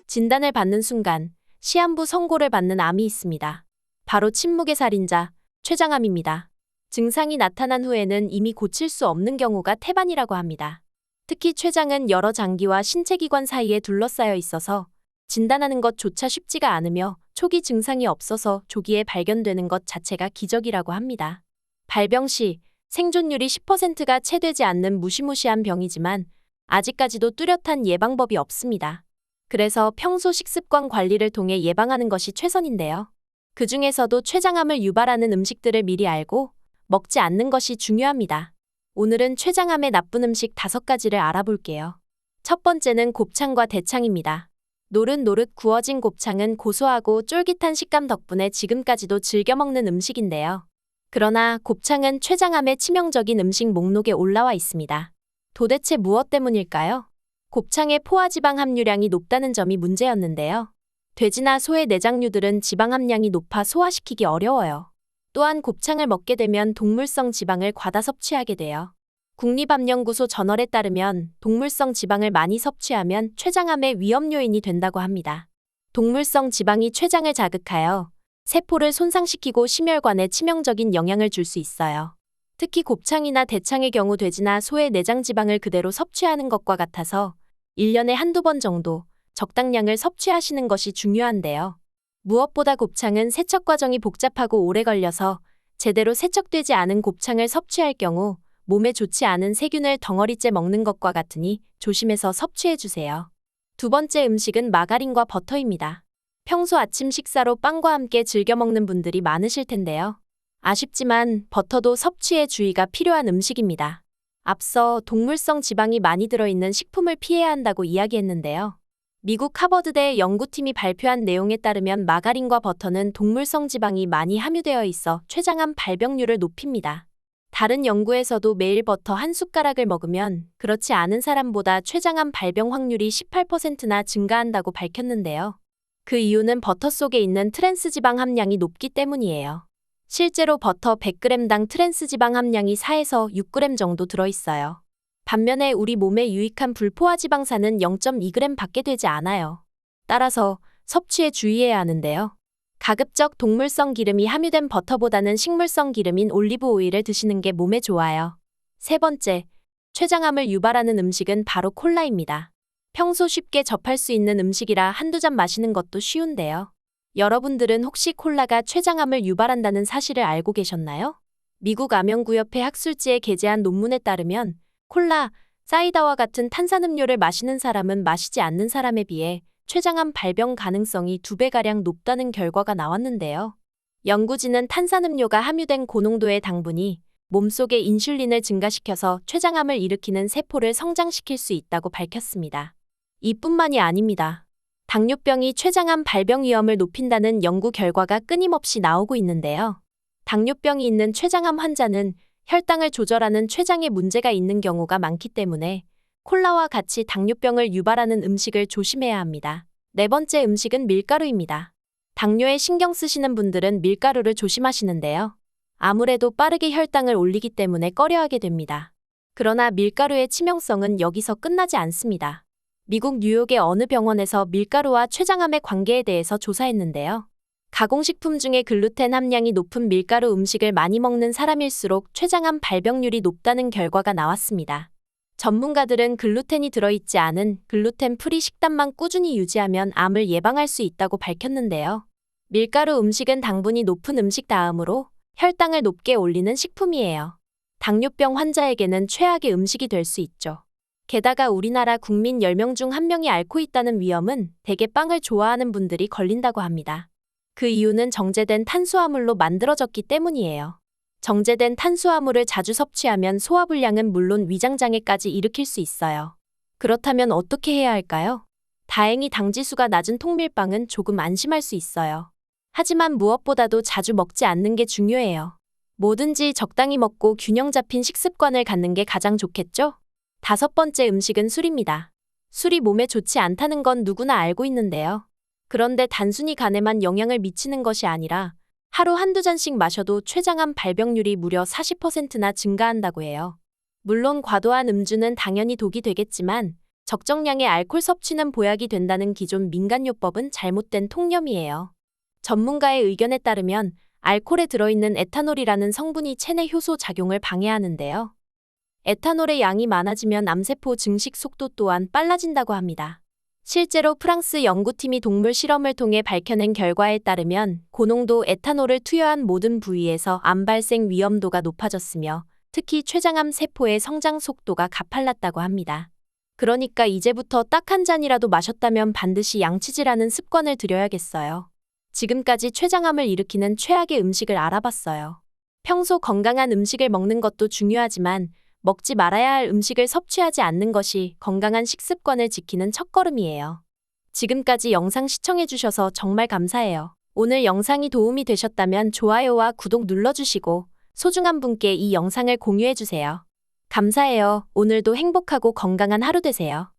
진단을 받는 순간 시한부 선고를 받는 암이 있습니다. 바로 침묵의 살인자, 췌장암입니다. 증상이 나타난 후에는 이미 고칠 수 없는 경우가 태반이라고 합니다. 특히 췌장은 여러 장기와 신체기관 사이에 둘러싸여 있어서 진단하는 것조차 쉽지가 않으며 초기 증상이 없어서 조기에 발견되는 것 자체가 기적이라고 합니다. 발병 시 생존율이 10%가 채 되지 않는 무시무시한 병이지만 아직까지도 뚜렷한 예방법이 없습니다. 그래서 평소 식습관 관리를 통해 예방하는 것이 최선인데요. 그 중에서도 췌장암을 유발하는 음식들을 미리 알고 먹지 않는 것이 중요합니다. 오늘은 췌장암의 나쁜 음식 5가지를 알아볼게요. 첫 번째는 곱창과 대창입니다. 노릇노릇 구워진 곱창은 고소하고 쫄깃한 식감 덕분에 지금까지도 즐겨 먹는 음식인데요. 그러나 곱창은 췌장암의 치명적인 음식 목록에 올라와 있습니다. 도대체 무엇 때문일까요? 곱창의 포화지방 함유량이 높다는 점이 문제였는데요. 돼지나 소의 내장류들은 지방 함량이 높아 소화시키기 어려워요. 또한 곱창을 먹게 되면 동물성 지방을 과다 섭취하게 돼요. 국립암연구소 저널에 따르면 동물성 지방을 많이 섭취하면 췌장암의 위험 요인이 된다고 합니다. 동물성 지방이 췌장을 자극하여 세포를 손상시키고 심혈관에 치명적인 영향을 줄 수 있어요. 특히 곱창이나 대창의 경우 돼지나 소의 내장 지방을 그대로 섭취하는 것과 같아서 1년에 한두 번 정도 적당량을 섭취하시는 것이 중요한데요. 무엇보다 곱창은 세척 과정이 복잡하고 오래 걸려서 제대로 세척되지 않은 곱창을 섭취할 경우 몸에 좋지 않은 세균을 덩어리째 먹는 것과 같으니 조심해서 섭취해주세요. 두 번째 음식은 마가린과 버터입니다. 평소 아침 식사로 빵과 함께 즐겨 먹는 분들이 많으실 텐데요. 아쉽지만 버터도 섭취에 주의가 필요한 음식입니다. 앞서 동물성 지방이 많이 들어있는 식품을 피해야 한다고 이야기했는데요. 미국 하버드대 연구팀이 발표한 내용에 따르면 마가린과 버터는 동물성 지방이 많이 함유되어 있어 췌장암 발병률을 높입니다. 다른 연구에서도 매일 버터 한 숟가락을 먹으면 그렇지 않은 사람보다 췌장암 발병 확률이 18%나 증가한다고 밝혔는데요. 그 이유는 버터 속에 있는 트랜스지방 함량이 높기 때문이에요. 실제로 버터 100g당 트랜스지방 함량이 4에서 6g 정도 들어있어요. 반면에 우리 몸에 유익한 불포화지방산은 0.2g 밖에 되지 않아요. 따라서 섭취에 주의해야 하는데요. 가급적 동물성 기름이 함유된 버터보다는 식물성 기름인 올리브 오일을 드시는 게 몸에 좋아요. 세 번째, 췌장암을 유발하는 음식은 바로 콜라입니다. 평소 쉽게 접할 수 있는 음식이라 한두 잔 마시는 것도 쉬운데요. 여러분들은 혹시 콜라가 췌장암을 유발한다는 사실을 알고 계셨나요? 미국 암연구협회 학술지에 게재한 논문에 따르면 콜라, 사이다와 같은 탄산음료를 마시는 사람은 마시지 않는 사람에 비해 췌장암 발병 가능성이 2배가량 높다는 결과가 나왔는데요. 연구진은 탄산음료가 함유된 고농도의 당분이 몸속의 인슐린을 증가시켜서 췌장암을 일으키는 세포를 성장시킬 수 있다고 밝혔습니다. 이뿐만이 아닙니다. 당뇨병이 췌장암 발병 위험을 높인다는 연구 결과가 끊임없이 나오고 있는데요. 당뇨병이 있는 췌장암 환자는 혈당을 조절하는 췌장에 문제가 있는 경우가 많기 때문에 콜라와 같이 당뇨병을 유발하는 음식을 조심해야 합니다. 네 번째 음식은 밀가루입니다. 당뇨에 신경 쓰시는 분들은 밀가루를 조심하시는데요. 아무래도 빠르게 혈당을 올리기 때문에 꺼려하게 됩니다. 그러나 밀가루의 치명성은 여기서 끝나지 않습니다. 미국 뉴욕의 어느 병원에서 밀가루와 췌장암의 관계에 대해서 조사했는데요. 가공식품 중에 글루텐 함량이 높은 밀가루 음식을 많이 먹는 사람일수록 췌장암 발병률이 높다는 결과가 나왔습니다. 전문가들은 글루텐이 들어있지 않은 글루텐 프리 식단만 꾸준히 유지하면 암을 예방할 수 있다고 밝혔는데요. 밀가루 음식은 당분이 높은 음식 다음으로 혈당을 높게 올리는 식품이에요. 당뇨병 환자에게는 최악의 음식이 될 수 있죠. 게다가 우리나라 국민 10명 중 1명이 앓고 있다는 위험은 대개 빵을 좋아하는 분들이 걸린다고 합니다. 그 이유는 정제된 탄수화물로 만들어졌기 때문이에요. 정제된 탄수화물을 자주 섭취하면 소화불량은 물론 위장장애까지 일으킬 수 있어요. 그렇다면 어떻게 해야 할까요? 다행히 당지수가 낮은 통밀빵은 조금 안심할 수 있어요. 하지만 무엇보다도 자주 먹지 않는 게 중요해요. 뭐든지 적당히 먹고 균형 잡힌 식습관을 갖는 게 가장 좋겠죠? 5번째 음식은 술입니다. 술이 몸에 좋지 않다는 건 누구나 알고 있는데요. 그런데 단순히 간에만 영향을 미치는 것이 아니라 하루 한두 잔씩 마셔도 췌장암 발병률이 무려 40%나 증가한다고 해요. 물론 과도한 음주는 당연히 독이 되겠지만 적정량의 알코올 섭취는 보약이 된다는 기존 민간요법은 잘못된 통념이에요. 전문가의 의견에 따르면 알코올에 들어있는 에탄올이라는 성분이 체내 효소 작용을 방해하는데요. 에탄올의 양이 많아지면 암세포 증식 속도 또한 빨라진다고 합니다. 실제로 프랑스 연구팀이 동물 실험을 통해 밝혀낸 결과에 따르면 고농도 에탄올을 투여한 모든 부위에서 암 발생 위험도가 높아졌으며 특히 췌장암 세포의 성장 속도가 가팔랐다고 합니다. 그러니까 이제부터 딱 한 잔이라도 마셨다면 반드시 양치질하는 습관을 들여야겠어요. 지금까지 췌장암을 일으키는 최악의 음식을 알아봤어요. 평소 건강한 음식을 먹는 것도 중요하지만 먹지 말아야 할 음식을 섭취하지 않는 것이 건강한 식습관을 지키는 첫걸음이에요. 지금까지 영상 시청해주셔서 정말 감사해요. 오늘 영상이 도움이 되셨다면 좋아요와 구독 눌러주시고 소중한 분께 이 영상을 공유해주세요. 감사해요. 오늘도 행복하고 건강한 하루 되세요.